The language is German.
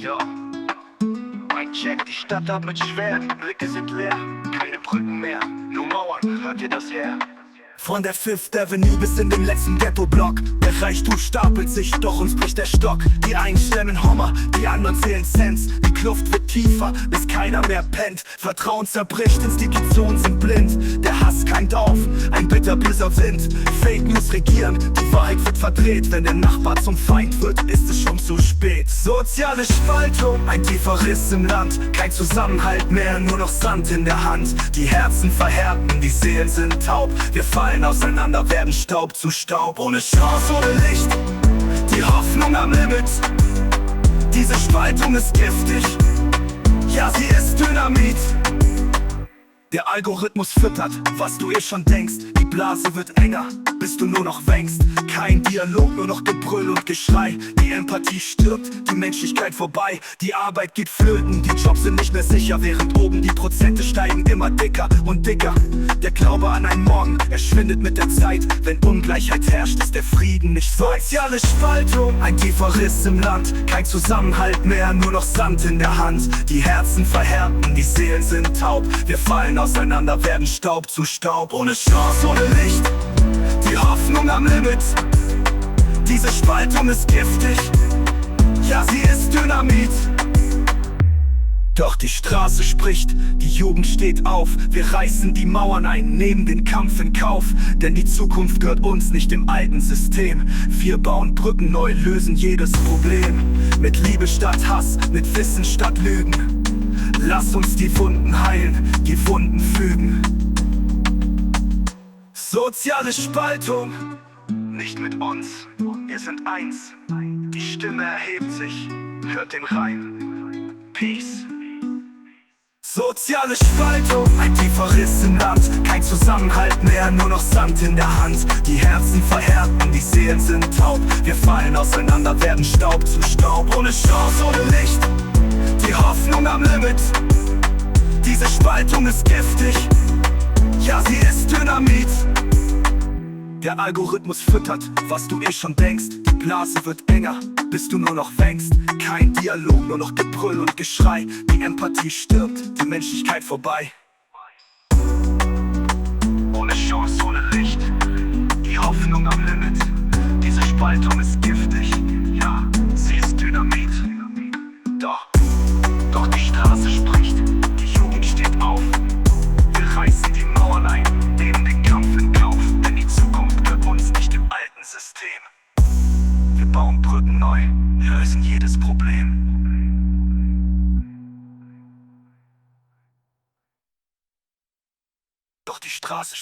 Ja, ein Check, die Stadt atmet schwer, Blicke sind leer, keine Brücken mehr, nur Mauern, hört ihr das her? Von der Fifth Avenue bis in den letzten Ghetto-Block. Der Reichtum stapelt sich, doch uns bricht der Stock. Die einen stemmen Hummer, die anderen zählen Cents. Die Kluft wird tiefer, bis keiner mehr pennt. Vertrauen zerbricht, Institutionen sind blind. Der Hass keimt auf, ein bitterböser Wind. Fake News regieren, die Wahrheit wird verdreht. Wenn der Nachbar zum Feind wird, ist es schon zu spät. Soziale Spaltung, ein tiefer Riss im Land. Kein Zusammenhalt mehr, nur noch Sand in der Hand. Die Herzen verhärten, die Seelen sind taub. Wir fallen auseinander, werden Staub zu Staub. Ohne Chance, ohne Licht, die Hoffnung am Limit. Diese Spaltung ist giftig, ja, sie ist Dynamit. Der Algorithmus füttert, was du schon denkst. Die Blase wird enger, bis du nur noch wängst. Kein Dialog, nur noch Gebrüll und Geschrei. Die Empathie stirbt, die Menschlichkeit vorbei. Die Arbeit geht flöten, die Jobs sind nicht mehr sicher. Während oben die Prozente steigen immer dicker und dicker. Der Glaube an einen Morgen, er schwindet mit der Zeit. Wenn Ungleichheit herrscht, ist der Frieden nicht weit. Soziale Spaltung, ein tiefer Riss im Land. Kein Zusammenhalt mehr, nur noch Sand in der Hand. Die Herzen verhärten, die Seelen sind taub. Wir fallen auseinander, werden Staub zu Staub. Ohne Chance, ohne Licht, die Hoffnung am Limit. Diese Spaltung ist giftig, ja, sie ist Dynamit. Doch die Straße spricht, die Jugend steht auf. Wir reißen die Mauern ein, nehmen den Kampf in Kauf. Denn die Zukunft gehört uns, nicht dem alten System. Wir bauen Brücken neu, lösen jedes Problem. Mit Liebe statt Hass, mit Wissen statt Lügen. Lass uns die Wunden heilen, die Wunden fügen. Soziale Spaltung, nicht mit uns, wir sind eins. Die Stimme erhebt sich, hört den Reim. Peace. Soziale Spaltung, ein tiefer Riss im Land. Kein Zusammenhalt mehr, nur noch Sand in der Hand. Die Herzen verhärten, die Seelen sind taub. Wir fallen auseinander, werden Staub zu Staub. Ohne Chance, ohne Licht, die Hoffnung am Limit. Diese Spaltung ist giftig, ja, sie ist Dynamit. Der Algorithmus füttert, was du schon denkst. Die Blase wird enger, bis du nur noch wängst. Kein Dialog, nur noch Gebrüll und Geschrei. Die Empathie stirbt, die Menschlichkeit vorbei. Ohne Chance, ohne Licht, die Hoffnung am Limit. Diese Spaltung ist giftig, ja, sie ist Dynamit. Doch die Straße spricht, die Jugend steht auf. Wir reißen die Mauern ein, nehmen den Kampf in Kauf. Denn die Zukunft gehört uns, nicht dem alten System. Wir bauen Brücken neu, lösen jedes Problem. Doch die Straße